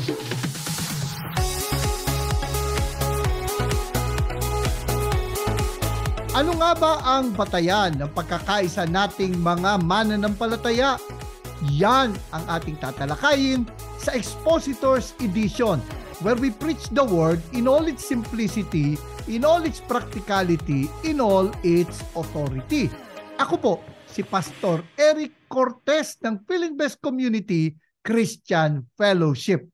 Ano nga ba ang batayan ng pagkakaisa nating mga mananampalataya? Yan ang ating tatalakayin sa Expositors Edition, where we preach the Word in all its simplicity, in all its practicality, in all its authority. Ako po, si Pastor Eric Cortez ng Feeling Best Community Christian Fellowship.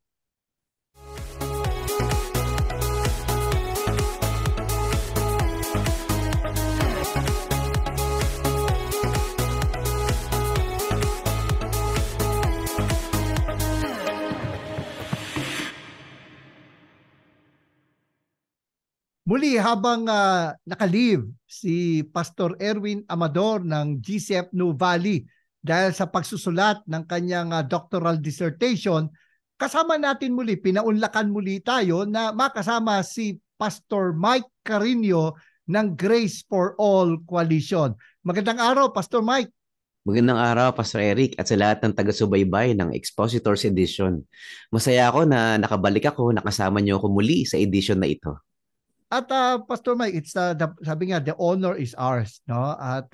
Muli, habang nakalive si Pastor Erwin Amador ng GCF New Valley dahil sa pagsusulat ng kanyang doctoral dissertation, kasama natin muli, pinaunlakan muli tayo na makasama si Pastor Mike Carino ng Grace for All Coalition. Magandang araw, Pastor Mike. Magandang araw, Pastor Eric, at sa lahat ng taga-subaybay ng Expositors Edition. Masaya ako na nakabalik ako, nakasama niyo ako muli sa edition na ito. At Pastor Mike, it's sabi nga, the honor is ours, no? At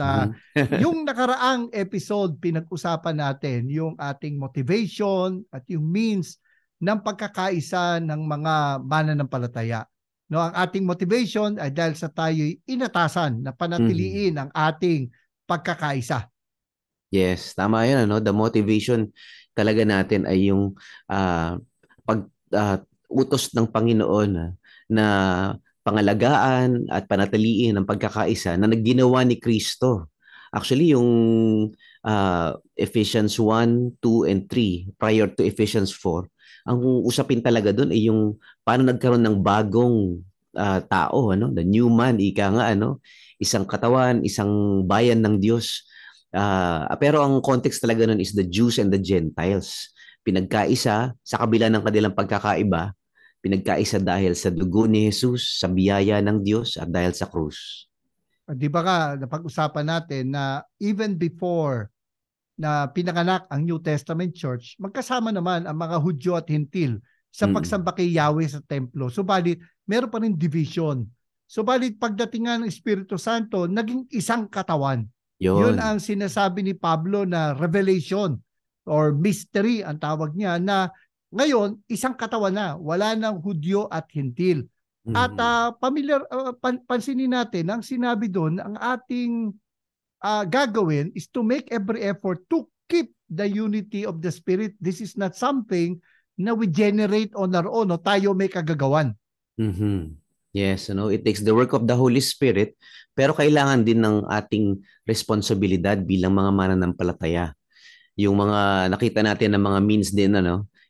yung nakaraang episode, pinag-usapan natin yung ating motivation at yung means ng pagkakaisa ng mga mananampalataya. No, ang ating motivation ay dahil sa tayo'y inatasan na panatiliin ang ating pagkakaisa. Yes, tama yun, ano? The motivation talaga natin ay yung utos ng Panginoon na pangalagaan at panatiliin ng pagkakaisa na nagginawa ni Kristo. Actually, yung Ephesians 1, 2, and 3, prior to Ephesians 4, ang usapin talaga doon ay yung paano nagkaroon ng bagong tao, ano? The new man, ika nga, ano? Isang katawan, isang bayan ng Diyos. Pero ang context talaga nun is the Jews and the Gentiles. Pinagkaisa sa kabila ng kanilang pagkakaiba, pinagkaisa dahil sa dugo ni Jesus, sa biyaya ng Diyos at dahil sa krus. Di ba ka, napag-usapan natin na even before na pinanganak ang New Testament Church, magkasama naman ang mga Hudyo at Hintil sa pagsamba kay Yahweh sa templo. Subalit, meron pa rin division. Subalit, pagdating nga ng Espiritu Santo, naging isang katawan. Yun ang sinasabi ni Pablo na revelation or mystery ang tawag niya, na ngayon, isang katawan na, wala nang Hudyo at Hintil. At pansinin natin, ang sinabi doon, ang ating gagawin is to make every effort to keep the unity of the Spirit. This is not something na we generate on our own, o tayo may kagagawan. Yes, it takes the work of the Holy Spirit, pero kailangan din ng ating responsibilidad bilang mga mananampalataya. Yung mga nakita natin ng mga means din,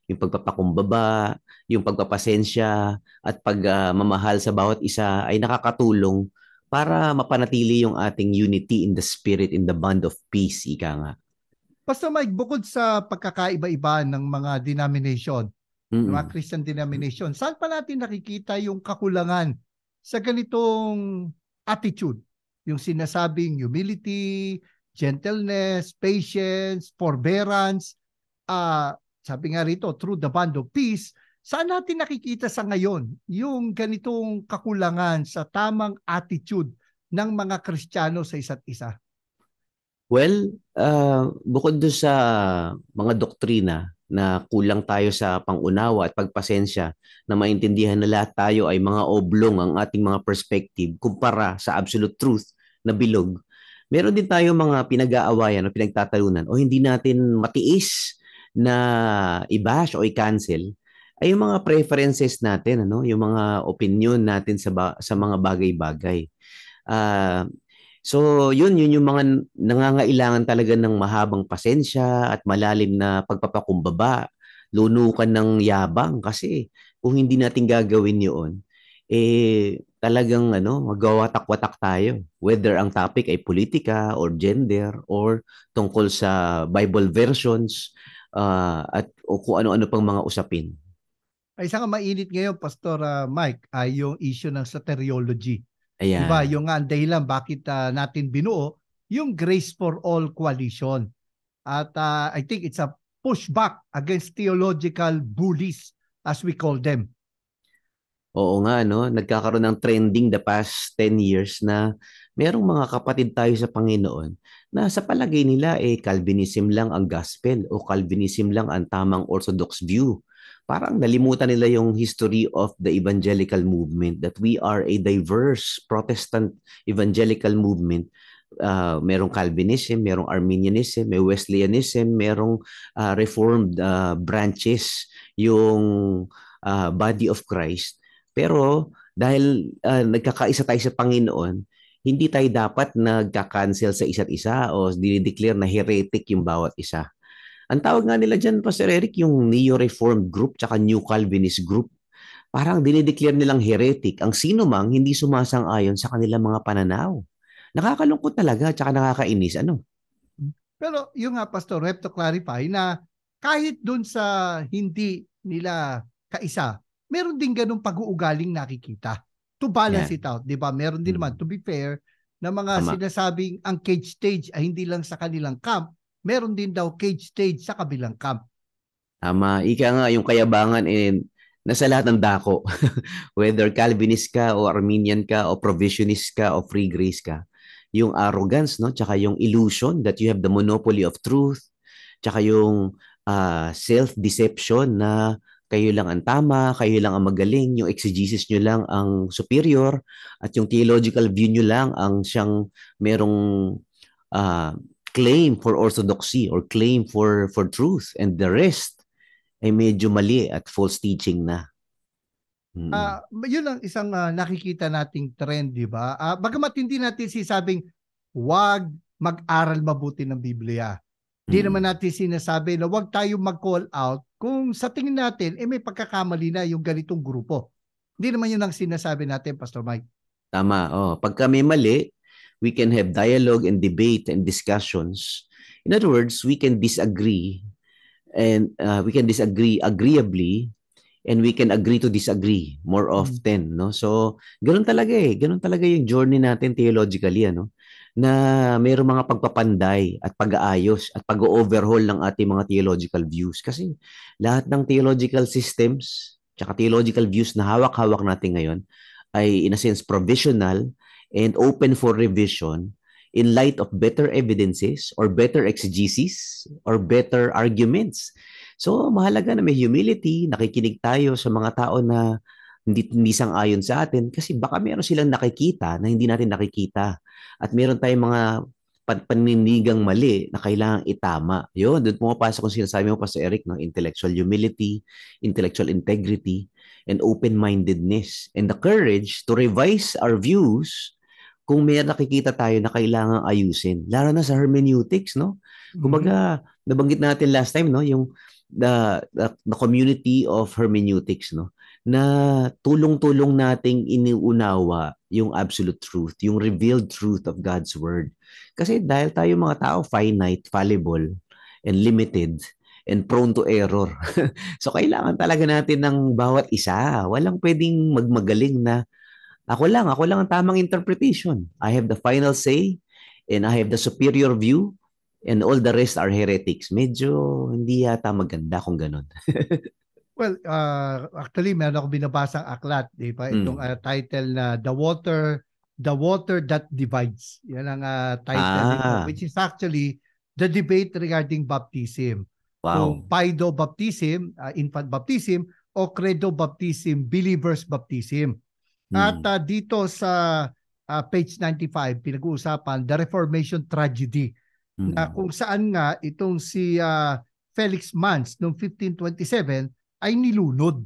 yung pagpapakumbaba, yung pagpapasensya, at pagmamahal sa bawat isa ay nakakatulong para mapanatili yung ating unity in the Spirit, in the bond of peace, ika nga. Pastor Mike, bukod sa pagkakaiba-iba ng mga denomination, mga Christian denomination, saan pa natin nakikita yung kakulangan sa ganitong attitude? Yung sinasabing humility, gentleness, patience, forbearance, sabi nga rito, through the bond of peace. Saan natin nakikita sa ngayon yung ganitong kakulangan sa tamang attitude ng mga Kristiyano sa isa't isa? Well, bukod doon sa mga doktrina na kulang tayo sa pangunawa at pagpasensya, na maintindihan na lahat tayo ay mga oblong ang ating mga perspective kumpara sa absolute truth na bilog, meron din tayo mga pinag-aawayan o pinagtatalunan o hindi natin matiis na i-bash o i-cancel ay yung mga preferences natin, yung mga opinion natin sa mga bagay-bagay. So yun yung mga nangangailangan talaga ng mahabang pasensya at malalim na pagpapakumbaba, lunukan ng yabang, kasi kung hindi natin gagawin yun, talagang magwawatak-watak tayo, whether ang topic ay politika or gender or tungkol sa Bible versions at o kung ano-ano pang mga usapin. Ay, isang mainit ngayon, Pastor Mike, ay yung issue ng soteriology. Ayan. Diba? Yung nga dahilan bakit natin binuo yung Grace for All Coalition. At I think it's a pushback against theological bullies as we call them. Oo nga, no? Nagkakaroon ng trending the past 10 years na merong mga kapatid tayo sa Panginoon na sa palagay nila Calvinism lang ang gospel o Calvinism lang ang tamang orthodox view. Parang nalimutan nila yung history of the evangelical movement, that we are a diverse Protestant evangelical movement. Merong Calvinism, merong Arminianism, may Wesleyanism, merong Reformed branches, yung body of Christ. Pero dahil nagkakaisa tayo sa Panginoon, hindi tayo dapat nagka-cancel sa isa't isa o dinideclare na heretic yung bawat isa. Ang tawag nga nila dyan, Pastor Eric, yung Neo-Reformed group tsaka New Calvinist group, parang dinideclare nilang heretic ang sino mang hindi sumasang-ayon sa kanilang mga pananaw. Nakakalungkot talaga tsaka nakakainis. Ano? Pero yung nga, Pastor, we have to clarify na kahit dun sa hindi nila kaisa, meron din ganung pag-uugaling nakikita to balance Yan. it out, di ba? Meron din naman, to be fair, na mga Tama. sinasabing ang cage stage ay hindi lang sa kanilang camp, meron din daw cage stage sa kabilang camp. Tama. Ika nga, yung kayabangan nasa lahat ng dako. Whether Calvinist ka o Arminian ka o Provisionist ka o Free Grace ka. Yung arrogance, no? Tsaka yung illusion that you have the monopoly of truth. Tsaka yung self-deception na kayo lang ang tama, kayo lang ang magaling, yung exegesis nyo lang ang superior, at yung theological view nyo lang ang siyang merong claim for orthodoxy or claim for truth, and the rest ay medyo mali at false teaching na. Yun ang isang nakikita nating trend, di ba? Bagamat hindi natin sisabing wag mag-aral mabuti ng Biblia. Hindi naman natin sinasabi na wag tayo mag-call out kung sa tingin natin may pagkakamali na yung ganitong grupo. Hindi naman yun ang sinasabi natin, Pastor Mike. Tama. Pag kami mali, we can have dialogue and debate and discussions. In other words, we can disagree and we can disagree agreeably, and we can agree to disagree more often, no? So, ganoon talaga Ganoon talaga yung journey natin theologically, ano? Na mayroong mga pagpapanday at pag-aayos at pag-overhaul ng ating mga theological views. Kasi lahat ng theological systems tsaka theological views na hawak-hawak natin ngayon ay in a sense provisional and open for revision in light of better evidences or better exegesis or better arguments. So mahalaga na may humility, nakikinig tayo sa mga tao na hindi sang-ayon sa atin kasi baka meron silang nakikita na hindi natin nakikita. At meron tayong mga paninigang mali na kailangang itama. Yun, doon pumapasok kung sinasabi mo pa sa Eric, no? Intellectual humility, intellectual integrity, and open-mindedness, and the courage to revise our views kung may nakikita tayo na kailangang ayusin. Lalo na sa hermeneutics, no? Kumbaga, nabanggit natin last time, no? Yung the community of hermeneutics, no? Na tulong-tulong nating iniunawa yung absolute truth, yung revealed truth of God's word. Kasi dahil tayo mga tao finite, fallible, and limited, and prone to error. So kailangan talaga natin ng bawat isa. Walang pwedeng magmagaling na ako lang ang tamang interpretation. I have the final say, and I have the superior view, and all the rest are heretics. Medyo hindi yata maganda kung ganun. Well, actually, meron ako binabasang aklat, di ba? Itong title na The Water That Divides. Yan ang title nito, which is actually the debate regarding baptism. Wow. Kung Paido baptism, infant baptism, o Credo baptism, believer's baptism. At dito sa page 95, pinag-uusapan the Reformation Tragedy, na kung saan nga itong si Felix Manz noong 1527 ay nilunod.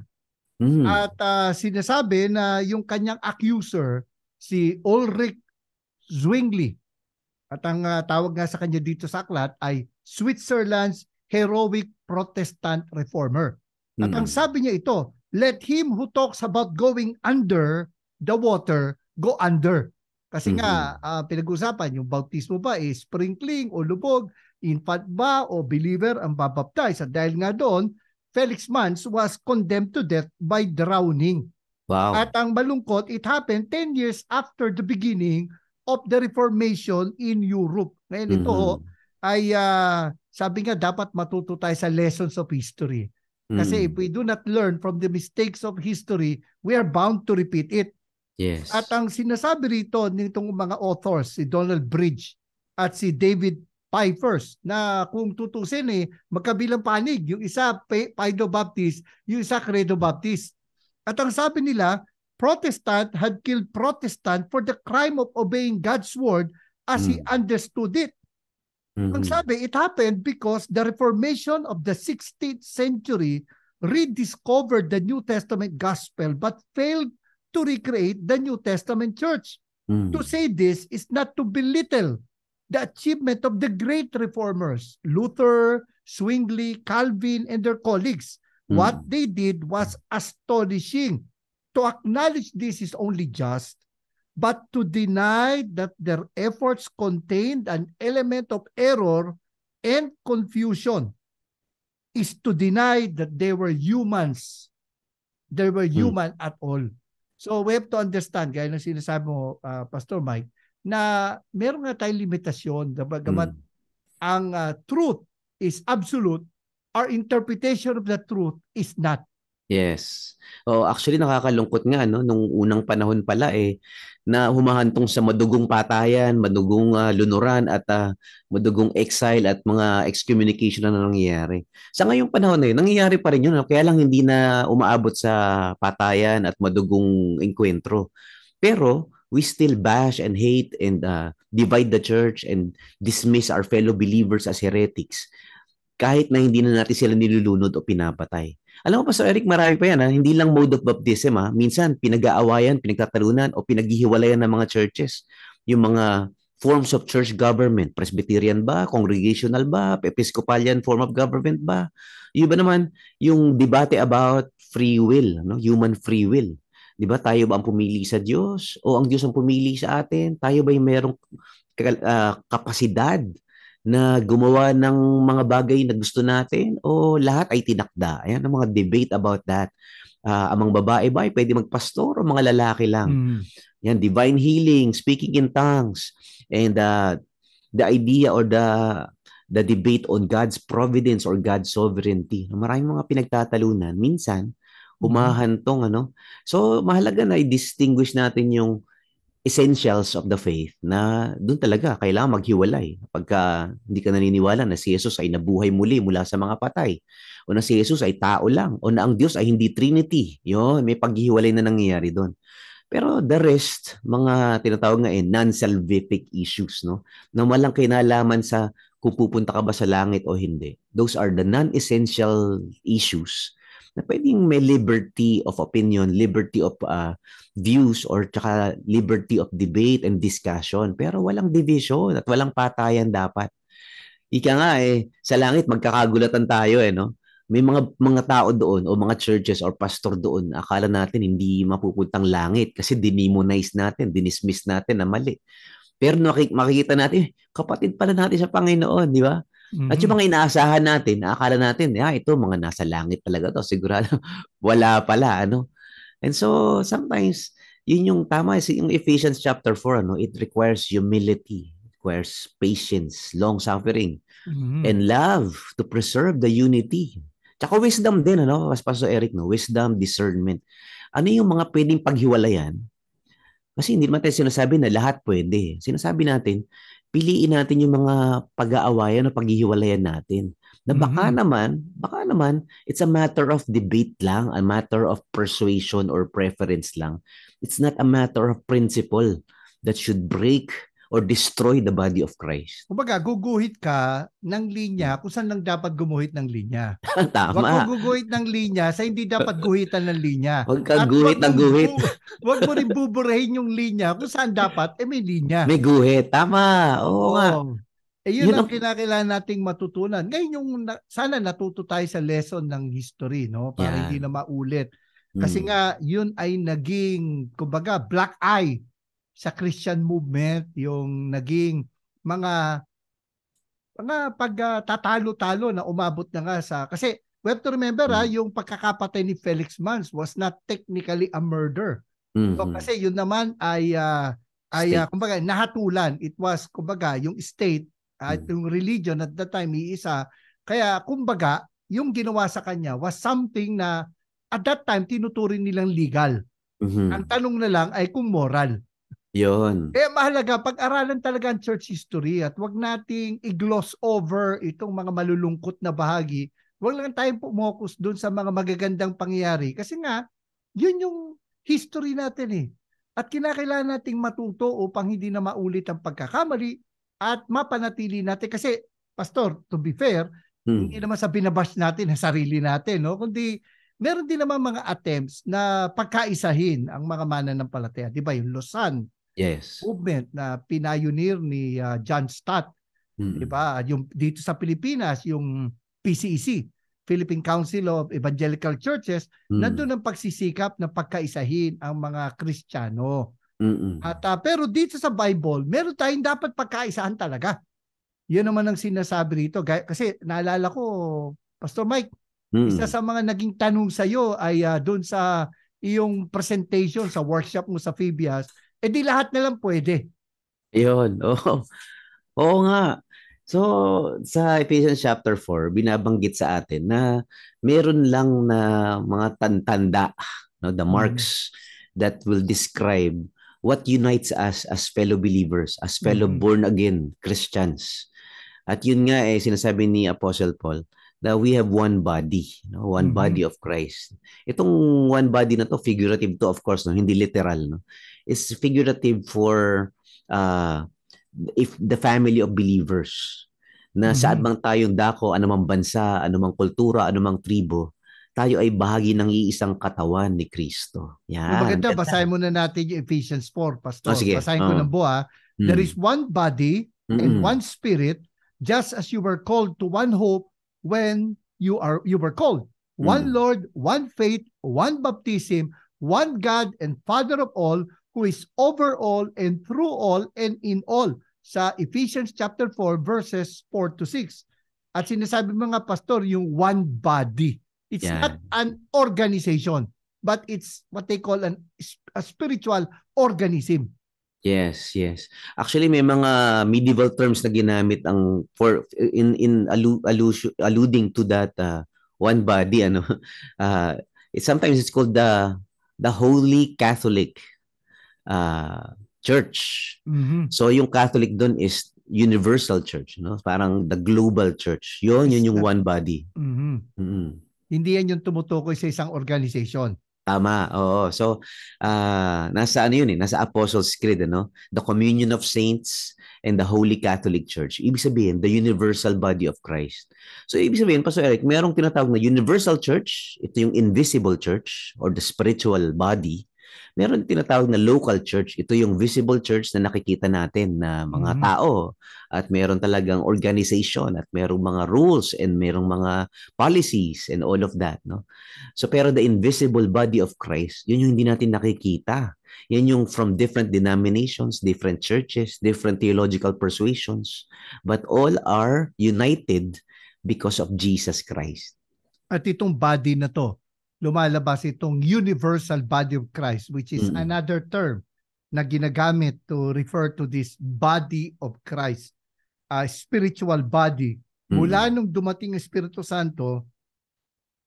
At sinasabi na yung kanyang accuser, si Ulrich Zwingli, at ang tawag nga sa kanya dito sa aklat ay Switzerland's Heroic Protestant Reformer. At ang sabi niya ito, let him who talks about going under the water, go under. Kasi nga, pinag-usapan, yung bautismo ba is sprinkling o lubog, infant ba o believer ang babaptize. At dahil nga doon, Felix Manz was condemned to death by drowning. Wow. At ang malungkot, it happened 10 years after the beginning of the Reformation in Europe. Ngayon ito ay sabi nga dapat matuto tayo sa lessons of history. Kasi if we do not learn from the mistakes of history, we are bound to repeat it. Yes. At ang sinasabi rito nitong mga authors, si Donald Bridge at si David Pfeiffer, na kung tutusin magkabilang panig. Yung isa Paido Baptist, yung isa Credo Baptist. At ang sabi nila, Protestant had killed Protestant for the crime of obeying God's word as he understood it. Ang sabi, it happened because the Reformation of the 16th century rediscovered the New Testament gospel but failed to recreate the New Testament church. To say this is not to belittle the achievement of the great reformers, Luther, Zwingli, Calvin, and their colleagues. What they did was astonishing. To acknowledge this is only just, but to deny that their efforts contained an element of error and confusion is to deny that they were humans. They were human at all. So we have to understand, gaya ng sinasabi mo, Pastor Mike, na meron nga tayong limitasyon. Bagamat ang truth is absolute, our interpretation of the truth is not. Yes. Oh, actually nakakalungkot nga nung unang panahon pala na humahantong sa madugong patayan, madugong lunuran at madugong exile at mga excommunication na nangyayari. Sa ngayong panahon nangyayari pa rin 'yun, kaya lang hindi na umaabot sa patayan at madugong engkwentro. Pero we still bash and hate and divide the church and dismiss our fellow believers as heretics kahit na hindi na natin sila nilulunod o pinapatay. Alam mo, Pastor Eric, marami pa yan. Hindi lang mode of baptism. Minsan, pinag-aawayan, pinagtatalunan, o pinaghihiwalayan ng mga churches. Yung mga forms of church government. Presbyterian ba? Congregational ba? Episcopalian form of government ba? Yung ba naman, yung debate about free will, human free will. Di ba? Tayo ba ang pumili sa Diyos? O ang Diyos ang pumili sa atin? Tayo ba yung merong kapasidad na gumawa ng mga bagay na gusto natin o lahat ay tinakda? Ayan ang mga debate about that. Amang babae ba ay pwede magpastor o mga lalaki lang? Yan, divine healing, speaking in tongues, and the idea or the debate on God's providence or God's sovereignty. Maraming mga pinagtatalunan. Minsan, humahantong. So, mahalaga na i-distinguish natin yung essentials of the faith na doon talaga kailangan maghiwalay. Pagka hindi ka naniniwala na si Jesus ay nabuhay muli mula sa mga patay, o na si Jesus ay tao lang, o na ang Diyos ay hindi Trinity. Yun, may paghihiwalay na nangyayari doon. Pero the rest, mga tinatawag nga non-salvific issues, na walang kinalaman sa kung pupunta ka ba sa langit o hindi. Those are the non-essential issues na pwedeng may liberty of opinion, liberty of views, or tsaka liberty of debate and discussion. Pero walang division at walang patayan dapat. Ika nga sa langit magkakagulatan tayo May mga tao doon o mga churches or pastor doon, akala natin hindi mapupuntang langit kasi dinimonize natin, dinismiss natin na mali. Pero makikita natin, kapatid pala natin sa Panginoon, di ba? At yung mga inaasahan natin, akala natin, ito mga nasa langit talaga to, sigurado wala pala, And so sometimes yun yung tama, yung Ephesians chapter 4, it requires humility, it requires patience, long suffering, and love to preserve the unity. Tsaka wisdom din, Pastor Eric, wisdom, discernment. Ano yung mga pwedeng paghiwalayan? Kasi hindi naman tayo sinasabi na lahat pwede. Sinasabi natin, piliin natin yung mga pag-aawayan o paghihiwalayan natin. Na baka naman, it's a matter of debate lang, a matter of persuasion or preference lang. It's not a matter of principle that should break or destroy the body of Christ. Kumbaga, guguhit ka ng linya kung saan lang dapat gumuhit ng linya. Tama. Huwag mo guguhit ng linya sa hindi dapat guhitan ng linya. Huwag ka guhit ng guhit. Huwag mo rin buburahin yung linya kung saan dapat may linya. May guhit. Tama. Oo nga. Yun ang kinakailangan nating matutunan. Ngayon sana natuto tayo sa lesson ng history, para hindi na maulit. Kasi nga, yun ay naging, kumbaga, black eye sa Christian movement, yung naging mga pagtatalo-talo na umabot na nga sa, kasi we have to remember yung pagkakapatay ni Felix Manz was not technically a murder. So, kasi yun naman ay kumbaga nahatulan. It was kumbaga yung state at yung religion at that time iisa. Kaya kumbaga yung ginawa sa kanya was something na at that time tinuturing nilang legal. Ang tanong na lang ay kung moral. Yun. Kaya mahalaga, pag-aralan talaga ang church history at wag nating i-gloss over itong mga malulungkot na bahagi. Wag lang tayong pumokus doon sa mga magagandang pangyayari. Kasi nga, yun yung history natin eh. At kinakailangan nating matuto upang hindi na maulit ang pagkakamali at mapanatili natin. Kasi, Pastor, to be fair, hindi naman sa binabash natin sa sarili natin, no? Kundi meron din naman mga attempts na pagkaisahin ang mga mananampalataya. Di ba? Yung Lausanne movement na pioneer ni John Stott, di ba? Yung dito sa Pilipinas, yung PCEC, Philippine Council of Evangelical Churches, nandun ang pagsisikap na pagkaisahin ang mga Kristiyano. At pero dito sa Bible, meron tayong dapat pagkaisahan talaga. Yun naman ang sinasabi rito. Kasi naalala ko, Pastor Mike, isa sa mga naging tanong sa iyo ay doon sa iyong presentation sa workshop mo sa Phoebias, di lahat na lang pwede. Yun. Oo nga. So, sa Ephesians chapter 4, binabanggit sa atin na meron lang na mga tanda, no, the marks that will describe what unites us as fellow believers, as fellow born-again Christians. At yun nga sinasabi ni Apostle Paul, that we have one body, no? One body of Christ. Itong one body na to, figurative to of course, no? Hindi literal. No? It's figurative for if the family of believers na saan bang tayong dako, anumang bansa, anumang kultura, anumang tribo, tayo ay bahagi ng iisang katawan ni Kristo. Yan. Maganda, basahin muna natin yung Ephesians 4, Pastor. Sige. Basahin ko ng buha. There is one body and one spirit, just as you were called to one hope when you were called. One Lord, one faith, one baptism, one God and Father of all, who is over all and through all and in all. Sa Ephesians chapter 4 verses 4 to 6. At sinasabi mga pastor, yung one body. It's not an organization, but it's what they call a spiritual organism. Yes. Actually may mga medieval terms na ginamit ang for in alluding to that one body sometimes it's called the Holy Catholic Church. So yung Catholic doon is universal church, no? Parang the global church. Yun yung one body. Hindi yan yung tumutukoy sa isang organization. Tama, oo. So, nasa nasa Apostles' Creed, The communion of saints and the Holy Catholic Church. Ibig sabihin, the universal body of Christ. So, ibig sabihin, Pastor Eric, merong tinatawag na universal church, ito yung invisible church or the spiritual body. Meron tinatawag na local church, ito yung visible church na nakikita natin na mga tao. At meron talagang organization at merong mga rules and merong mga policies and all of that, no? So pero the invisible body of Christ, yun yung hindi natin nakikita. Yan yung from different denominations, different churches, different theological persuasions, but all are united because of Jesus Christ. At itong body na to, lumalabas itong universal body of Christ, which is another term na ginagamit to refer to this body of Christ, a spiritual body. Mula nung dumating ang Espiritu Santo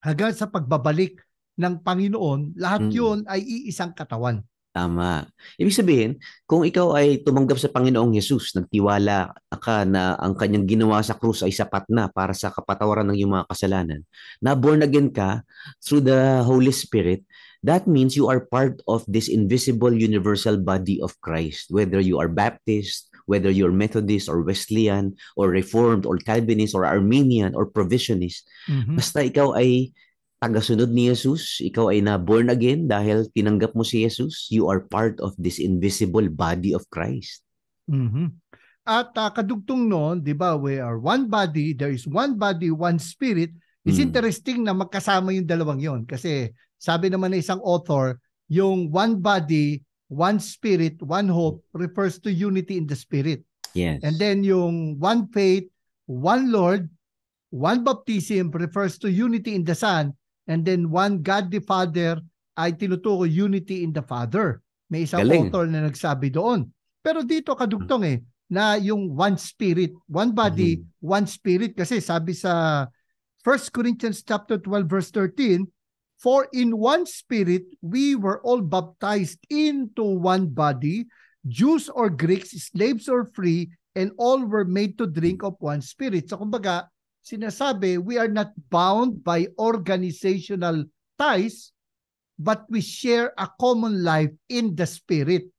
hanggang sa pagbabalik ng Panginoon, lahat yun ay iisang katawan. Tama. Ibig sabihin, kung ikaw ay tumanggap sa Panginoong Hesus, nagtiwala ka na ang kanyang ginawa sa krus ay sapat na para sa kapatawaran ng iyong mga kasalanan, na born again ka through the Holy Spirit, that means you are part of this invisible universal body of Christ. Whether you are Baptist, whether you're Methodist or Wesleyan or Reformed or Calvinist or Arminian or Provisionist, basta ikaw ay tagasunod ni Jesus, ikaw ay na born again dahil tinanggap mo si Jesus, you are part of this invisible body of Christ. At kadugtong noon, di ba, we are one body, there is one body, one spirit. It's interesting na magkasama yung dalawang yon. Kasi sabi naman ng isang author, yung one body, one spirit, one hope refers to unity in the spirit. Yes. And then yung one faith, one Lord, one baptism refers to unity in the Son. And then one God the Father ay tinutukoy unity in the Father. May isang author na nagsabi doon. Pero dito kadugtong na yung one spirit, one body, one spirit. Kasi sabi sa 1 Corinthians chapter 12 verse 13, for in one spirit we were all baptized into one body, Jews or Greeks, slaves or free, and all were made to drink of one spirit. So kumbaga, sinasabi, we are not bound by organizational ties, but we share a common life in the spirit.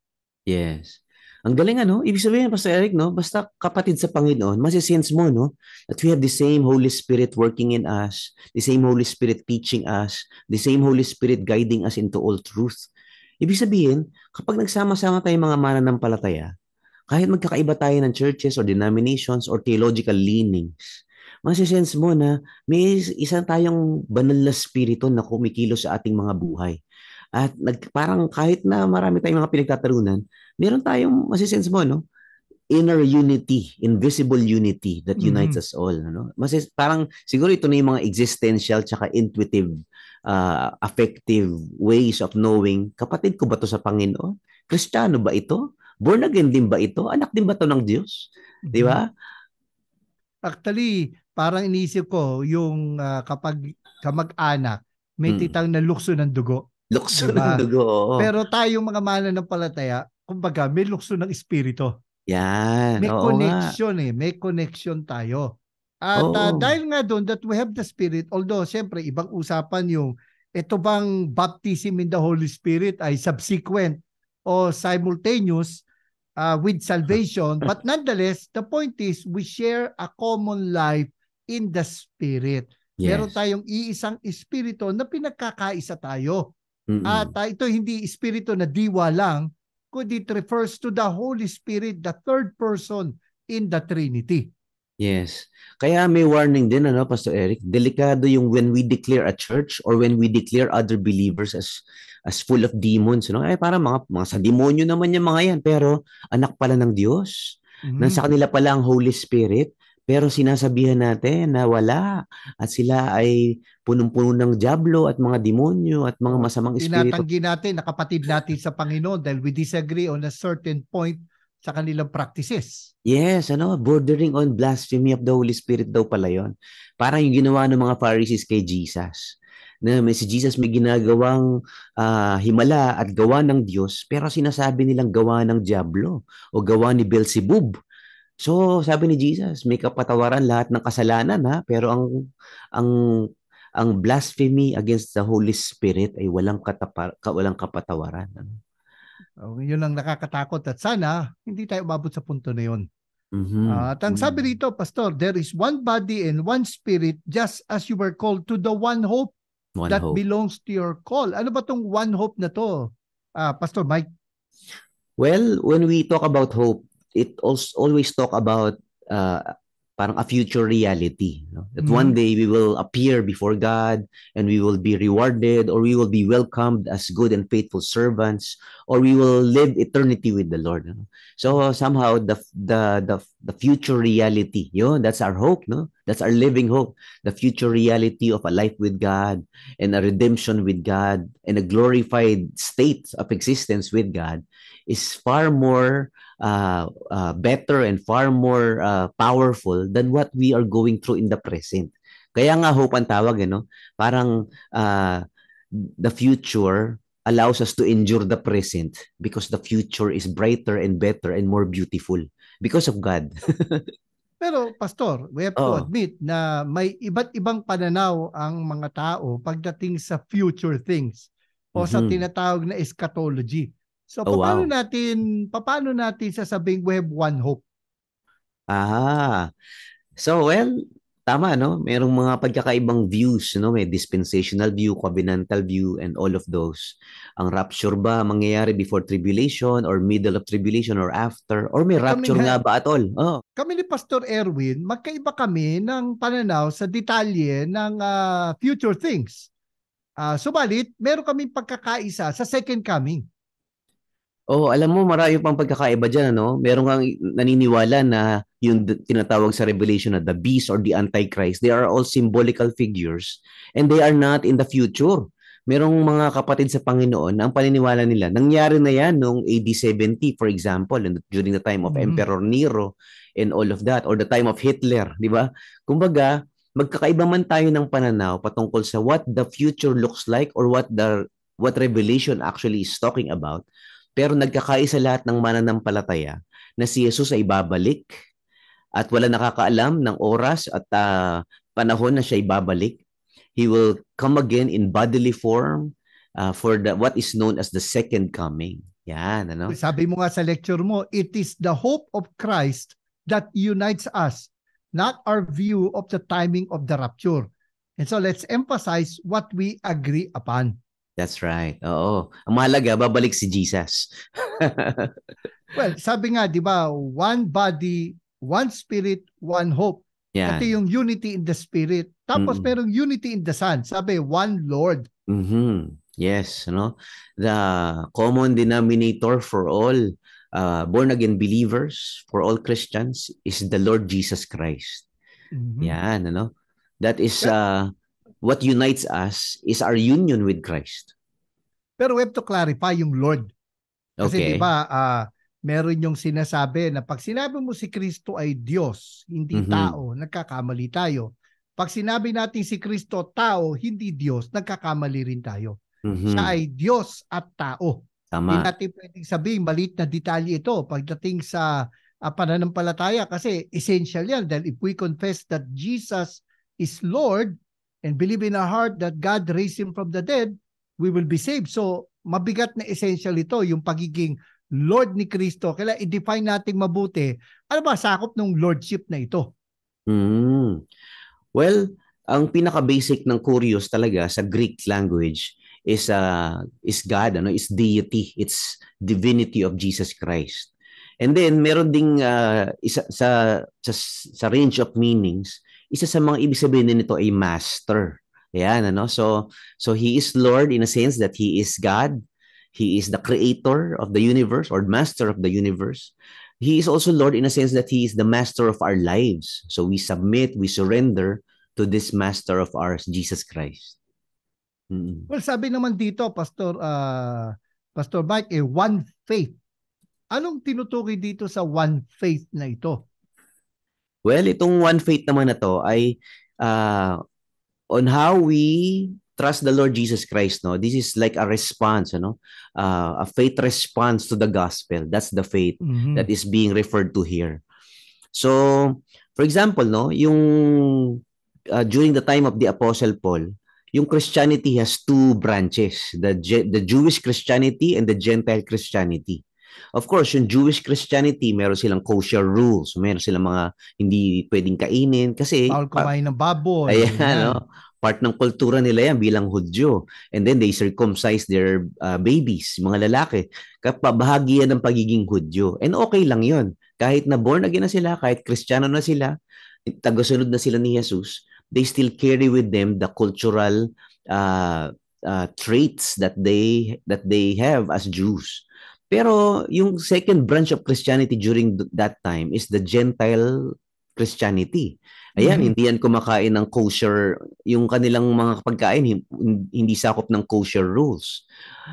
Yes. Ang galing ano, ibig sabihin Pastor Eric, no, basta kapatid sa Panginoon, masisense mo, no, that we have the same Holy Spirit working in us, the same Holy Spirit teaching us, the same Holy Spirit guiding us into all truth. Ibig sabihin, kapag nagsama-sama tayong mga mananampalataya, kahit magkakaiba tayo ng churches or denominations or theological leanings, masisense mo na may isang tayong banal na spirito na kumikilos sa ating mga buhay. At parang kahit na marami tayong mga pinagtatalunan, meron tayong masisense mo, no? Inner unity, invisible unity that unites us all. No? Parang siguro ito na yung mga existential tsaka intuitive, affective ways of knowing, kapatid ko ba to sa Panginoon? Kristiyano ba ito? Born again din ba ito? Anak din ba to ng Diyos? Di ba? Actually, parang inisip ko yung kapag kamag-anak, may titang na lukso ng dugo. Lukso ng dugo, oo. Pero tayong mga mananampalataya, kumbaga, may lukso ng espiritu. Yan, may oo connection nga. May connection tayo. At dahil nga doon that we have the Spirit, although siyempre ibang usapan yung ito bang baptism in the Holy Spirit ay subsequent o simultaneous with salvation. But nonetheless, the point is we share a common life in the Spirit. Yes. Meron tayong iisang espiritu na pinagkakaisa tayo. At ito hindi espiritu na diwa lang, kundi it refers to the Holy Spirit, the third person in the Trinity. Yes. Kaya may warning din, ano, Pastor Eric, delikado yung when we declare a church or when we declare other believers as full of demons, no? Ay para mga sa demonyo naman yung mga yan, pero anak pala ng Diyos. Nasa kanila pala ang Holy Spirit, pero sinasabihan natin na wala at sila ay punong-puno ng diablo at mga demonyo at mga masamang espiritu. Tinatanggi natin na kapatid natin sa Panginoon dahil we disagree on a certain point sa kanilang practices. Yes, bordering on blasphemy of the Holy Spirit daw pala yon. Parang yung ginawa ng mga Pharisees kay Jesus. Na si Jesus may ginagawang himala at gawa ng Diyos, pero sinasabi nilang gawa ng diablo o gawa ni Beelzebub. So, sabi ni Jesus, may kapatawaran lahat ng kasalanan, ha? Pero ang blasphemy against the Holy Spirit ay walang kapatawaran. Yun ang nakakatakot at sana hindi tayo umabot sa punto na yun. At ang sabi dito, Pastor, there is one body and one spirit just as you were called to the one hope that belongs to your call. Ano ba tong one hope na to, Pastor Mike? Well, when we talk about hope, it always talk about parang a future reality. No? That one day we will appear before God and we will be rewarded or we will be welcomed as good and faithful servants or we will live eternity with the Lord. No? So somehow the future reality, that's our hope. No? That's our living hope. The future reality of a life with God and a redemption with God and a glorified state of existence with God is far more better and far more powerful than what we are going through in the present. Kaya nga hope ang tawag, parang the future allows us to endure the present because the future is brighter and better and more beautiful because of God. Pero Pastor, we have to admit na may iba't ibang pananaw ang mga tao pagdating sa future things o sa tinatawag na eschatology. So paano natin sasabing we have one hope? So tama, merong mga pagkakaibang views, may dispensational view, covenantal view, and all of those. Ang rapture ba mangyayari before tribulation or middle of tribulation or after? Or may rapture nga ba at all? Kami ni Pastor Erwin, magkaiba kami ng pananaw sa detalye ng future things. Subalit, meron kaming pagkakaisa sa second coming. Alam mo, marami pang pagkakaiba dyan, Meron kang naniniwala na yung tinatawag sa Revelation na the beast or the Antichrist, they are all symbolical figures and they are not in the future. Merong mga kapatid sa Panginoon, ang paniniwala nila, nangyari na yan noong AD 70, for example, during the time of Emperor Nero and all of that, or the time of Hitler, di ba? Kumbaga, magkakaiba man tayo ng pananaw patungkol sa what the future looks like or what Revelation actually is talking about, pero nagkakaisa lahat ng mananampalataya na si Jesus ay babalik at wala nakakaalam ng oras at panahon na siya ay babalik. He will come again in bodily form for what is known as the second coming. Yan, ano? Sabi mo nga sa lecture mo, it is the hope of Christ that unites us, not our view of the timing of the rapture. And so let's emphasize what we agree upon. That's right. Oo. Ang mahalaga, babalik si Jesus. Well, sabi nga, di ba, one body, one spirit, one hope. Yan. Ito yung unity in the spirit. Tapos merong unity in the Son. Sabi, one Lord. Yes, no? The common denominator for all born-again believers, for all Christians, is the Lord Jesus Christ. Yan, ano? That is what unites us is our union with Christ. Pero we have to clarify yung Lord. Kasi di ba, meron yung sinasabi na pag sinabi mo si Kristo ay Diyos, hindi tao, nagkakamali tayo. Pag sinabi natin si Kristo tao, hindi Diyos, nagkakamali rin tayo. Siya ay Diyos at tao. Hindi natin pwedeng sabihin, maliit na detalye ito pagdating sa pananampalataya kasi essential yan. Dahil if we confess that Jesus is Lord and believe in our heart that God raised Him from the dead, we will be saved. So, mabigat na essential ito, yung pagiging Lord ni Kristo. Kaya i-define natin mabuti, ano ba sakop ng Lordship na ito? Well, ang pinaka-basic ng kurios talaga sa Greek language is God, ano, is deity, it's divinity of Jesus Christ. And then meron ding isa sa range of meanings, isa sa mga ibig sabihin nito ay master. Ayan, ano? So he is Lord in a sense that he is God. He is the creator of the universe or master of the universe. He is also Lord in a sense that he is the master of our lives. So we submit, we surrender to this master of ours, Jesus Christ. Well, sabi naman dito, Pastor Mike, one faith. Anong tinutukoy dito sa one faith na ito? Well, itong one faith naman na to ay on how we trust the Lord Jesus Christ, no? This is like a response, a faith response to the gospel. That's the faith that is being referred to here. So, for example, no, yung during the time of the Apostle Paul, yung Christianity has two branches, the Jewish Christianity and the Gentile Christianity. Of course, yung Jewish Christianity, meron silang kosher rules, meron silang mga hindi pwedeng kainin kasi bawal kumain ng baboy. Ayan, no? Part ng kultura nila yan bilang Hudyo. And then they circumcise their babies, mga lalaki. Bahagi yan ng pagiging Hudyo. And okay lang yun. Kahit na born again na sila, kahit Kristiyano na sila, tagasunod na sila ni Jesus, they still carry with them the cultural traits that they have as Jews. Pero yung second branch of Christianity during that time is the Gentile Christianity. Ayan, hindi yan kumakain ng kosher, yung kanilang mga pagkain hindi sakop ng kosher rules.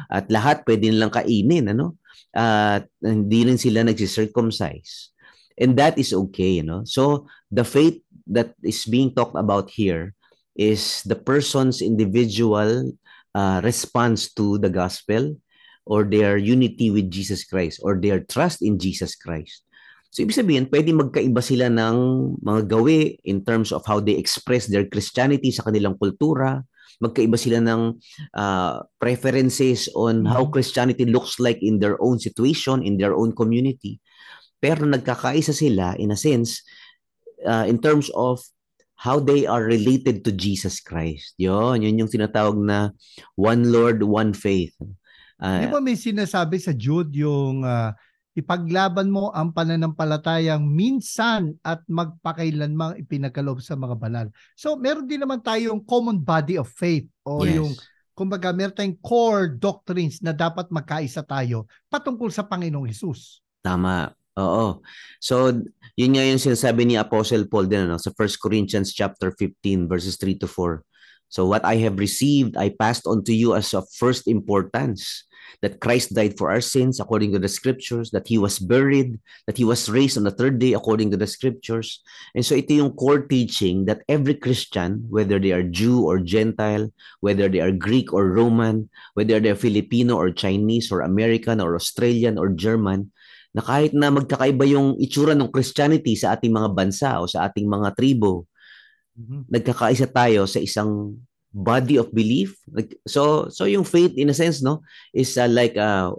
At lahat pwede nilang kainin, ano? At hindi rin sila nagsi-circumcise. And that is okay, So the faith that is being talked about here is the person's individual response to the gospel or their unity with Jesus Christ or their trust in Jesus Christ. So ibig sabihin, pwede magkaiba sila ng mga gawi in terms of how they express their Christianity sa kanilang kultura. Magkaiba sila ng preferences on how Christianity looks like in their own situation, in their own community. Pero nagkakaisa sila in a sense in terms of how they are related to Jesus Christ. Yun yung tinatawag na one Lord, one faith. Di ba may sinasabi sa Jude yung ipaglaban mo ang pananampalatayang minsan at magpakailanmang ipinagkaloob sa mga banal. So meron din naman tayong common body of faith o yung kumbaga meron tayong core doctrines na dapat magkaisa tayo patungkol sa Panginoong Hesus. Tama. Oo. So yun nga yung sinasabi ni Apostle Paul din sa 1 Corinthians chapter 15 verses 3 to 4. So what I have received, I passed on to you as of first importance, that Christ died for our sins according to the scriptures, that He was buried, that He was raised on the third day according to the scriptures. And so ito yung core teaching that every Christian, whether they are Jew or Gentile, whether they are Greek or Roman, whether they are Filipino or Chinese or American or Australian or German, na kahit na magkakaiba yung itsura ng Christianity sa ating mga bansa o sa ating mga tribo, nagkakaisa tayo sa isang body of belief. So yung faith in a sense, no, is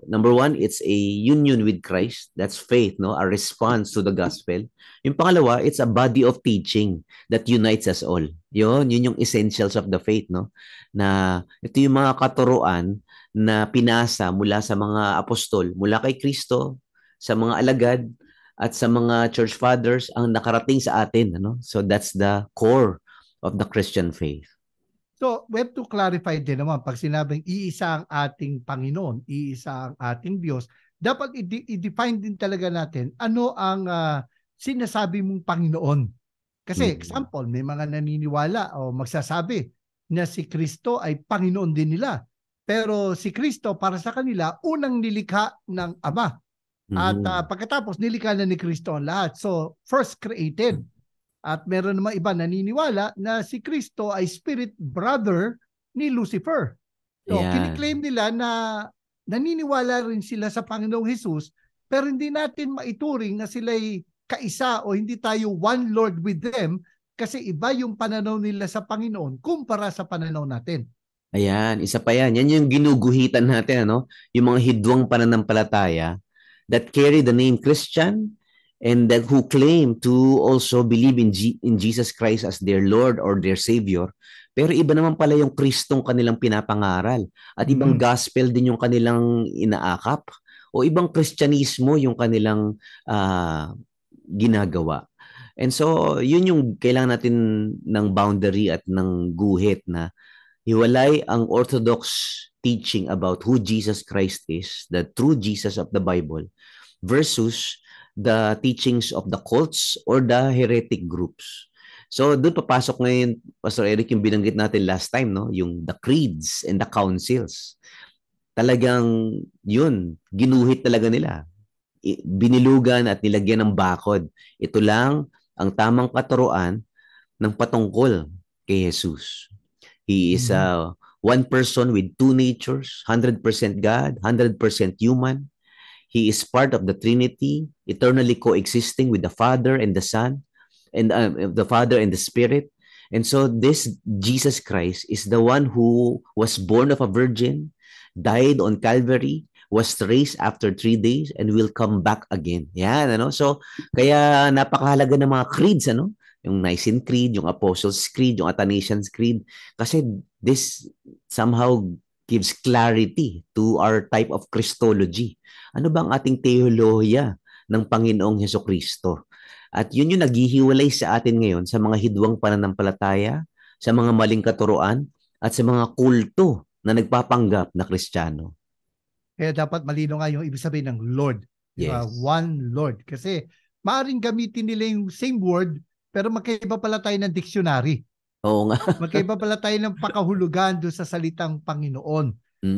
number one, it's a union with Christ. That's faith, no, a response to the gospel. Yung pangalawa, it's a body of teaching that unites us all. Yun yung essentials of the faith, no, na ito yung mga katuruan na pinasa mula sa mga apostol, mula kay Kristo, sa mga alagad, at sa mga church fathers ang nakarating sa atin, ano? So that's the core of the Christian faith. So, we have to clarify din naman, pag sinabing iisa ang ating Panginoon, iisa ang ating Diyos, dapat i-define din talaga natin ano ang sinasabi mong Panginoon. Kasi, example, may mga naniniwala o magsasabi na si Kristo ay Panginoon din nila. Pero si Kristo, para sa kanila, unang nilikha ng Ama. At pagkatapos, nilikha na ni Kristo ang lahat. So, first created. At meron naman iba naniniwala na si Kristo ay spirit brother ni Lucifer. So, kiniklaim nila na naniniwala rin sila sa Panginoong Jesus, pero hindi natin maituring na sila'y kaisa o hindi tayo one Lord with them kasi iba yung pananaw nila sa Panginoon kumpara sa pananaw natin. Ayan, isa pa yan. Yan yung ginuguhitan natin, ano? Yung mga hidwang pananampalataya that carry the name Christian and that who claim to also believe in Jesus Christ as their Lord or their Savior. Pero iba naman pala yung Kristong kanilang pinapangaral. At ibang gospel din yung kanilang inaakap. O ibang Kristyanismo yung kanilang ginagawa. And so, yun yung kailangan natin ng boundary at ng guhit na hiwalay ang orthodox teaching about who Jesus Christ is, the true Jesus of the Bible, versus the teachings of the cults or the heretic groups. So doon papasok ngayon, Pastor Eric, yung binanggit natin last time, no? Yung the creeds and the councils. Talagang yun, ginuhit talaga nila. Binilugan at nilagyan ng bakod. Ito lang ang tamang katuruan ng patungkol kay Jesus. He is one person with two natures, 100% God, 100% human. He is part of the Trinity, eternally coexisting with the Father and the Son, and the Father and the Spirit. And so this Jesus Christ is the one who was born of a virgin, died on Calvary, was raised after 3 days, and will come back again. Yan, ano? So, kaya napakahalaga ng mga creeds, ano? Yung Nicene Creed, yung Apostles' Creed, yung Athanasian Creed. Kasi this somehow gives clarity to our type of Christology. Ano ba ang ating teolohiya ng Panginoong Hesukristo? At yun yung naghihiwalay sa atin ngayon sa mga hidwang pananampalataya, sa mga maling katuruan, at sa mga kulto na nagpapanggap na Kristiyano. Kaya dapat malino nga yung ibig sabihin ng Lord. Yes. One Lord. Kasi maaaring gamitin nila yung same word, pero magkaiba pala tayo ng dictionary. Oo nga. Magkaiba pala tayo ng pakahulugan doon sa salitang Panginoon.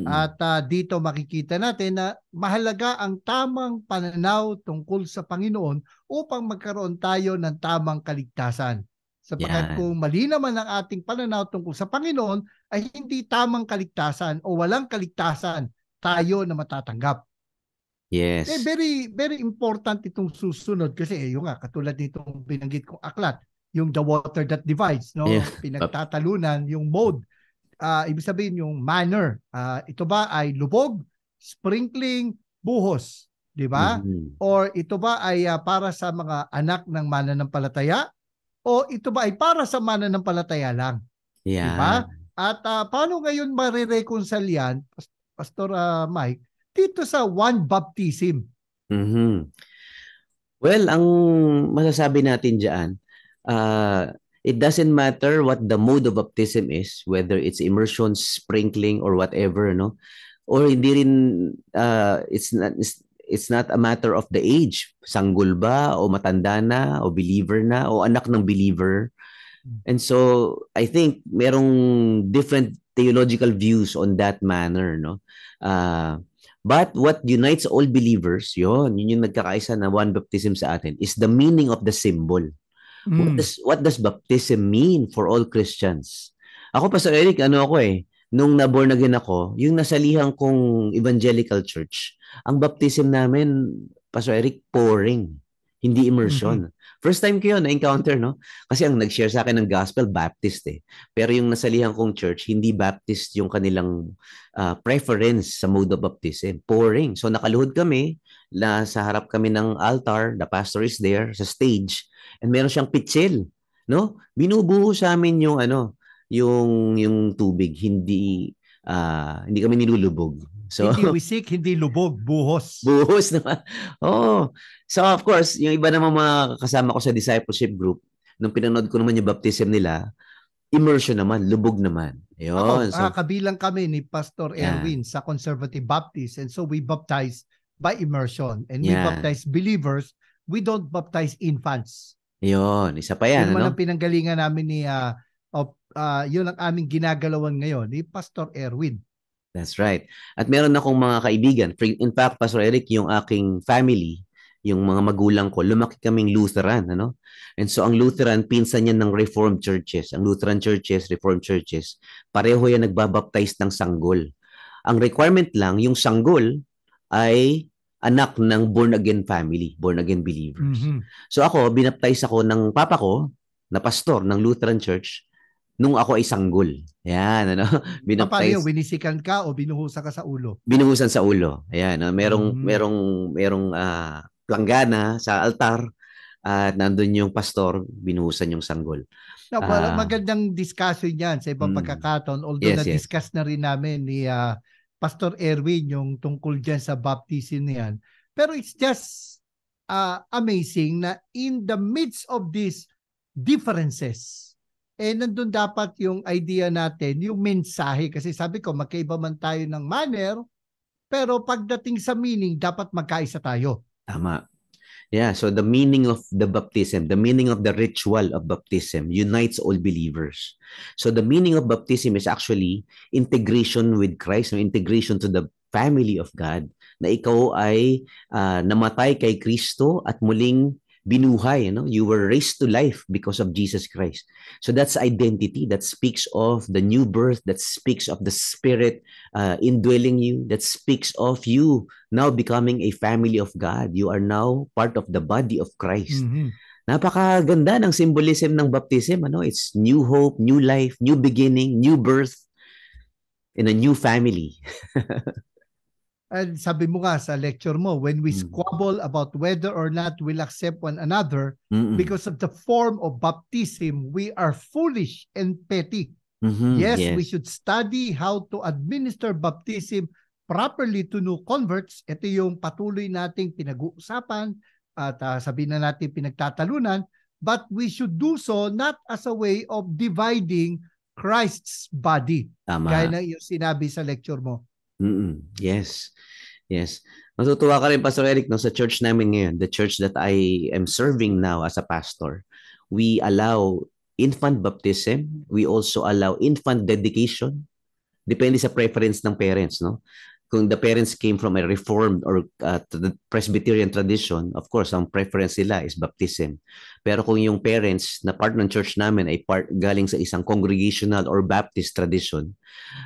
At dito makikita natin na mahalaga ang tamang pananaw tungkol sa Panginoon upang magkaroon tayo ng tamang kaligtasan. Sapagkat kung mali naman ang ating pananaw tungkol sa Panginoon ay hindi tamang kaligtasan o walang kaligtasan tayo na matatanggap. Yes. Very, very important itong susunod kasi yung nga, katulad nitong binanggit kong aklat, yung the water that divides, no? Yeah. Pinagtatalunan, yung mode. Ibig sabihin yung manner. Ito ba ay lubog, sprinkling, buhos, di ba? Or ito ba ay para sa mga anak ng mananampalataya? O ito ba ay para sa mananampalataya lang? Yeah. Di ba? At paano ngayon marireconcile yan, Pastor Mike, dito sa one baptism? Well, ang masasabi natin dyan, it doesn't matter what the mode of baptism is, whether it's immersion, sprinkling, or whatever, no? Or hindi rin, it's not a matter of the age. Sanggol ba, o matanda na, o believer na, o anak ng believer. And so I think merong different theological views on that manner, no? But what unites all believers, yun yung nagkakaisa na one baptism sa atin, is the meaning of the symbol. Mm. What does baptism mean for all Christians? Ako, Pastor Eric, nung na-born again ako, yung nasalihan kong evangelical church, ang baptism namin, Pastor Eric, pouring, hindi Mhm. immersion. First time ko yun na-encounter, no? Kasi ang nag-share sa akin ng gospel, Baptist eh. Pero yung nasalihan kong church, hindi Baptist yung kanilang preference sa mode of baptism. Pouring. So nakaluhod kami, sa harap kami ng altar, the pastor is there, sa stage, and meron siyang pitsil, no? Binubuho sa amin yung yung tubig, hindi kami nilulubog. So Hindi wisik, hindi lubog, buhos. buhos naman. Oh. So of course, yung iba naman mga kasama ko sa discipleship group, nung pinanood ko naman yung baptism nila, immersion naman, lubog naman. Ako, Ayun. So, kabilang kami ni Pastor yan. Erwin sa Conservative Baptist, and so we baptize by immersion, and we Yan. baptize believers. We don't baptize infants. Yun. Isa pa Yun yan, naman ano? ang pinanggalingan namin yun ang aming ginagalawan ngayon ni Pastor Erwin. That's right. At meron akong mga kaibigan. In fact, Pastor Eric, yung aking family, yung mga magulang ko, lumaki kaming Lutheran, ano? And so ang Lutheran, pinsan yan ng Reformed churches. Ang Lutheran churches, Reformed churches, pareho yan nagbabaptize ng sanggol. Ang requirement lang, yung sanggol ay anak ng born-again family, born-again believers. Mhm. So ako, binaptize ako ng papa ko, na pastor ng Lutheran Church, nung ako ay sanggol. Yan, ano? Paano yun? Binaptize, Winisikan ka o binuhusan ka sa ulo? binuhusan sa ulo. Ayan, merong Mhm. merong merong planggana sa altar at nandun yung pastor, binuhusan yung sanggol. No, Ah, magandang discussion yan sa ibang mm, pagkakataon. Although yes, yes. na-discuss na rin namin ni Pastor Erwin yung tungkol dyan sa baptism na yan. Pero it's just amazing na in the midst of these differences, nandun dapat yung idea natin, yung mensahe. Kasi sabi ko, magkaiba man tayo ng manner, pero pagdating sa meaning, dapat magkaisa tayo. Tama. Yeah, so the meaning of the baptism, the meaning of the ritual of baptism unites all believers. So the meaning of baptism is actually integration with Christ, no? Integration to the family of God, na ikaw ay namatay kay Kristo at muling binuhay. You were raised to life because of Jesus Christ. So that's identity. That speaks of the new birth. That speaks of the Spirit indwelling you. That speaks of you now becoming a family of God. You are now part of the body of Christ. Mhm. Napakaganda ng symbolism ng baptism. It's new hope, new life, new beginning, new birth in a new family. And sabi mo nga sa lecture mo, when we squabble about whether or not we'll accept one another because of the form of baptism, we are foolish and petty. Yes, we should study how to administer baptism properly to new converts. Ito yung patuloy nating pinag-uusapan at sabihin na natin pinagtatalunan, but we should do so not as a way of dividing Christ's body. Tama. Gaya na yung sinabi sa lecture mo. Yes. Yes. Matutuwa ka rin, Pastor Eric, no, sa church namin ngayon, the church that I am serving now as a pastor, we allow infant baptism. We also allow infant dedication. Depende sa preference ng parents, no? Kung the parents came from a reformed or the Presbyterian tradition, of course, ang preference nila is baptism. Pero kung yung parents na part ng church namin ay galing sa isang congregational or Baptist tradition,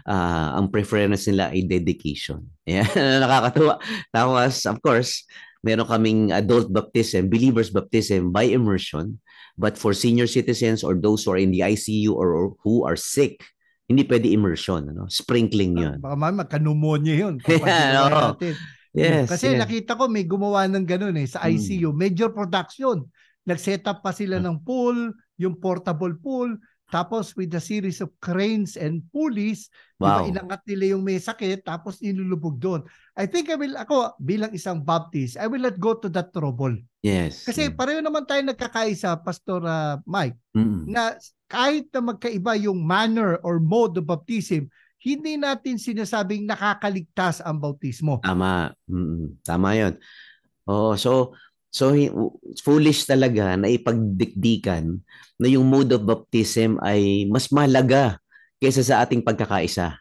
ang preference nila ay dedication. Yan, nakakatuwa. Tapos, of course, meron kaming adult baptism, believers baptism by immersion. But for senior citizens or those who are in the ICU or who are sick, hindi pwede immersion, sprinkling yun. Baka magka-pneumonia yun kapag ginawa natin. Yes, kasi nakita ko may gumawa ng ganun sa ICU. Major production. Nag-set up pa sila ng pool, yung portable pool, tapos with a series of cranes and pulleys, wow. Inangat nila yung may sakit, tapos nilulubog doon. I think ako bilang isang Baptist, I will not go to that trouble. Yes. Kasi pareho naman tayo nagkakaisa, Pastor Mike, na kahit na magkaiba yung manner or mode of baptism, hindi natin sinasabing nakakaligtas ang bautismo. Tama. Tama yun. So So, foolish talaga na ipagdikdikan na yung mode of baptism ay mas mahalaga kaysa sa ating pagkakaisa.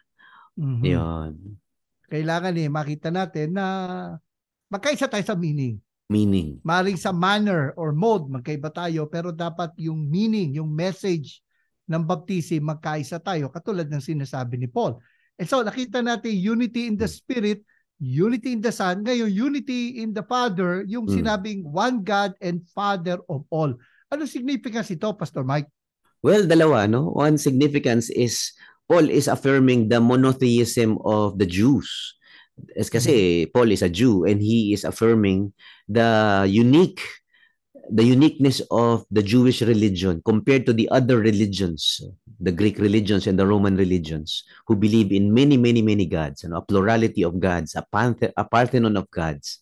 Mhm. Yun. Kailangan makita natin na magkaisa tayo sa meaning. Meaning. Maring sa manner or mode, magkaiba tayo, pero dapat yung meaning, yung message ng baptism, magkaisa tayo, katulad ng sinasabi ni Paul. And so, nakita natin unity in the Spirit, unity in the Son, ngayon unity in the Father, yung sinabing one God and Father of all. Ano significance ito, Pastor Mike? Well, dalawa, no? One significance is Paul is affirming the monotheism of the Jews. Kasi Paul is a Jew and he is affirming the uniqueness of the Jewish religion compared to the other religions, the Greek religions and the Roman religions, who believe in many, many, many gods, a plurality of gods, a parthenon of gods.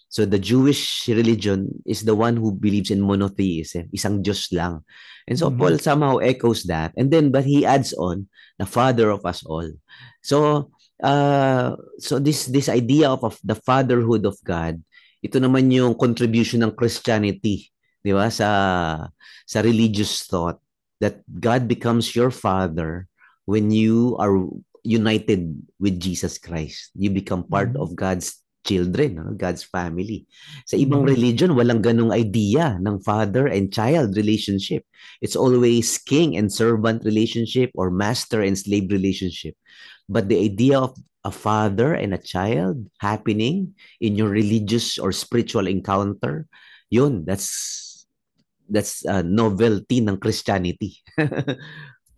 So the Jewish religion is the one who believes in monotheism, isang Diyos lang. And so Paul somehow echoes that, and then but he adds on the Father of us all. So this idea of the fatherhood of God, ito naman yung contribution ng Christianity, di ba, sa religious thought, that God becomes your father when you are united with Jesus Christ. You become part of God's children, no? God's family. Sa ibang religion, walang ganung idea ng father and child relationship. It's always king and servant relationship or master and slave relationship. But the idea of a father and a child happening in your religious or spiritual encounter, yun, that's a novelty ng Christianity.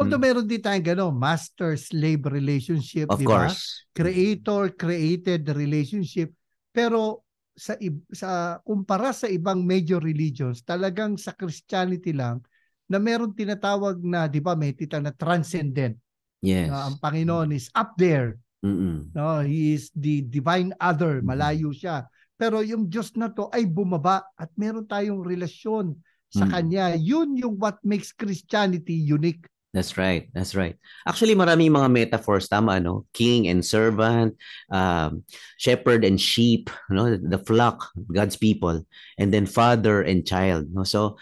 Although meron din tayong master-slave relationship, Of di ba? course. Creator-created relationship. Pero kumpara sa ibang major religions, talagang sa Christianity lang, na meron tinatawag na, di ba, may titang na transcendent. Yes. Ang Panginoon is up there. Mm-mm. No, He is the divine other, malayo siya. Pero yung Diyos na to ay bumaba at meron tayong relasyon sa Kanya. Yun yung what makes Christianity unique. That's right. That's right. Actually, maraming mga metaphors, tama, no? King and servant, shepherd and sheep, no? The flock, God's people, and then father and child, no? So,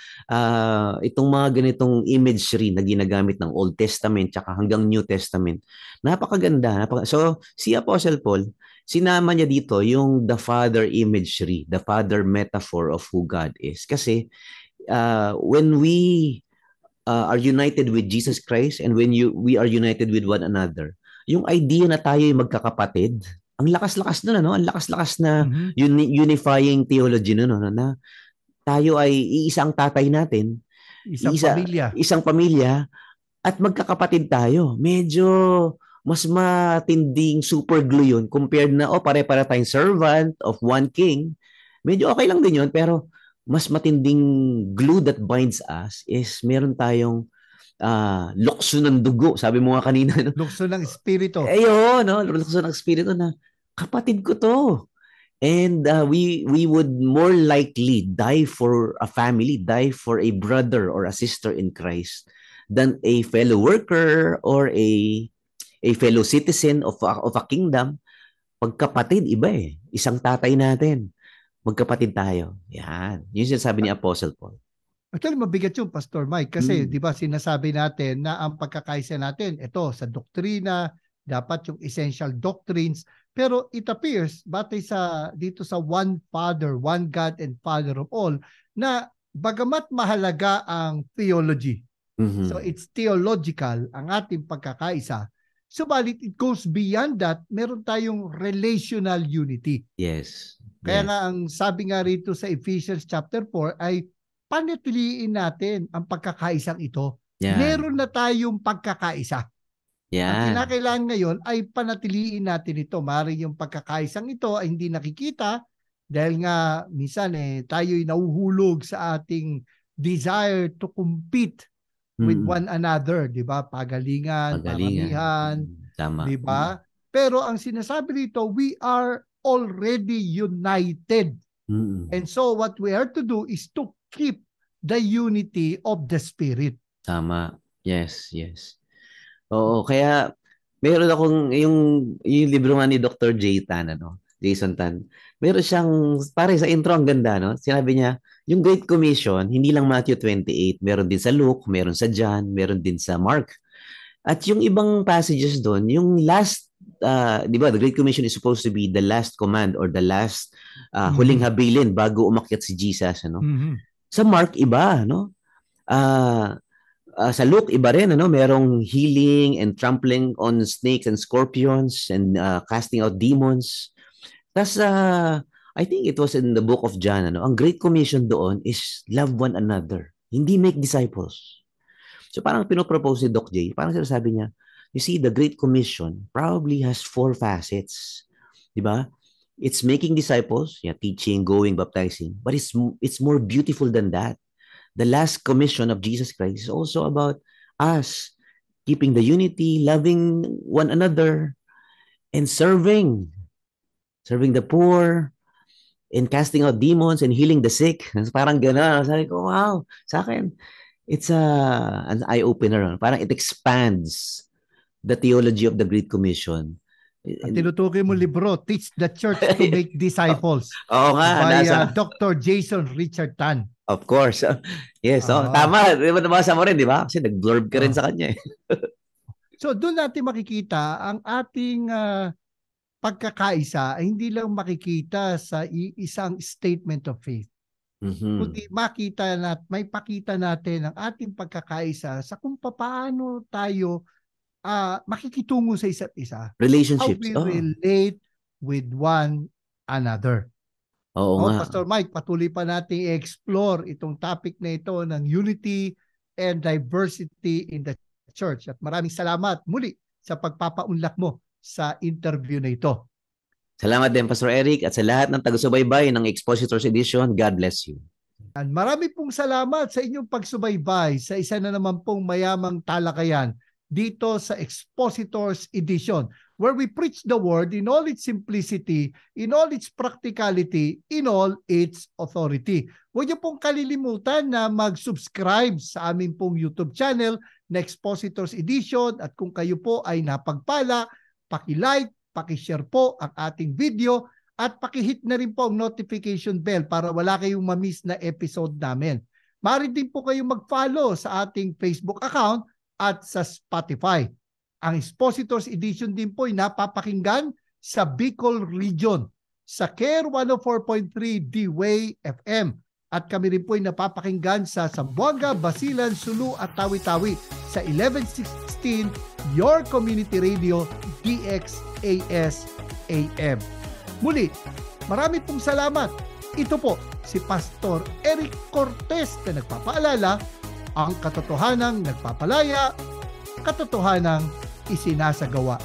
itong mga ganitong imagery na ginagamit ng Old Testament tsaka hanggang New Testament, napakaganda. So, si Apostle Paul, sinama niya dito yung the father imagery, the father metaphor of who God is. Kasi, when we are united with Jesus Christ and when we are united with one another, yung idea na tayo ay magkakapatid, ang lakas-lakas nun, ano? Ang lakas-lakas na unifying theology nun, ano? Na tayo ay iisang tatay natin, isang pamilya, at magkakapatid tayo. Medyo mas matinding super glue yun compared na, pare-para tayong servant of one king. Medyo okay lang din yun, pero mas matinding glue that binds us is meron tayong lukso ng dugo. Sabi mo nga kanina. No? Lukso ng espiritu. Ayun, no? Lukso ng espiritu na kapatid ko to. And we would more likely die for a family, die for a brother or a sister in Christ than a fellow worker or a fellow citizen of a kingdom. Pagkapatid, iba eh. Isang tatay natin. Magkapatid tayo. Yan. Yun sinasabi ni Apostle Paul. Actually, mabigat yung Pastor Mike kasi di ba sinasabi natin na ang pagkakaisa natin, ito sa doktrina, dapat yung essential doctrines, pero it appears, batay dito sa one Father, one God and Father of all, na bagamat mahalaga ang theology, so it's theological ang ating pagkakaisa, subalit it goes beyond that, meron tayong relational unity. Yes. Kaya nga ang sabi nga rito sa Ephesians chapter 4 ay panatiliin natin ang pagkakaisang ito. Yan. Meron na tayong pagkakaisa. Yan. Ang kinakailangan ngayon ay panatiliin natin ito. Maaaring yung pagkakaisang ito ay hindi nakikita dahil nga minsan tayo'y nahuhulog sa ating desire to compete with one another, 'di ba? Pagalingan, paramihan, tama. 'di ba? Pero ang sinasabi dito, we are already united. And so what we are to do is to keep the unity of the Spirit. Tama. Yes, yes. Oo, kaya meron akong yung libro nga ni Dr. J. Tan, ano, Jason Tan. Meron siyang, pare sa intro ang ganda, no? Sinabi niya, yung Great Commission, hindi lang Matthew 28, meron din sa Luke, meron sa John, meron din sa Mark. At yung ibang passages doon, yung last, di ba, the Great Commission is supposed to be the last command or the last huling habilin bago umakyat si Jesus, ano? Sa Mark, iba, no? Sa Luke, iba rin, ano? Merong healing and trampling on snakes and scorpions and casting out demons. Tapos, I think it was in the book of John, ano? Ang Great Commission doon is love one another. Hindi make disciples. So parang pinopropose ni Doc J, parang sinasabi niya, you see, the Great Commission probably has 4 facets. Di ba? It's making disciples, yeah, teaching, going, baptizing. But it's more beautiful than that. The last commission of Jesus Christ is also about us keeping the unity, loving one another, and serving the poor, and casting out demons and healing the sick. Parang gano'n. Sabi ko, wow, sa akin, it's an eye-opener. Parang it expands the theology of the Great Commission. Ang tinutukoy mo libro, Teach the Church to Make Disciples. Oo nga. By Dr. Jason Richard Tan. Of course. Yes. Tama. Nabasa mo rin, di ba? Kasi nag-blurb ka rin sa kanya. So doon natin makikita ang ating pagkakaisa ay hindi lang makikita sa isang statement of faith. Kundi may pakita natin ang ating pagkakaisa sa kung paano tayo makikitungo sa isa't isa. Relationships. How we relate with one another. Oo nga. Pastor Mike, patuloy pa natin i-explore itong topic na ito ng unity and diversity in the church. At maraming salamat muli sa pagpapaunlak mo sa interview na ito. Salamat din, Pastor Eric, at sa lahat ng taga-subaybay ng Expositors Edition. God bless you. At marami pong salamat sa inyong pagsubaybay sa isa na naman pong mayamang talakayan dito sa Expositors Edition, where we preach the word in all its simplicity, in all its practicality, in all its authority. Huwag niyo pong kalilimutan na mag-subscribe sa aming pong YouTube channel na Expositors Edition, at kung kayo po ay napagpala, paki-like, paki-share po ang ating video at paki-hit na rin po ang notification bell para wala kayong ma-miss na episode namin. Maaari din po kayong mag-follow sa ating Facebook account at sa Spotify. Ang Expositors Edition din po ay napapakinggan sa Bicol Region sa CARE 104.3 D-Way FM. At kami rin po ay napapakinggan sa Zamboanga, Basilan, Sulu at Tawi-Tawi sa 1116 Your Community Radio DXAS AM. Muli, marami pong salamat. Ito po si Pastor Eric Cortez na nagpapaalala, ang katotohanang nagpapalaya, katotohanang isinasagawa.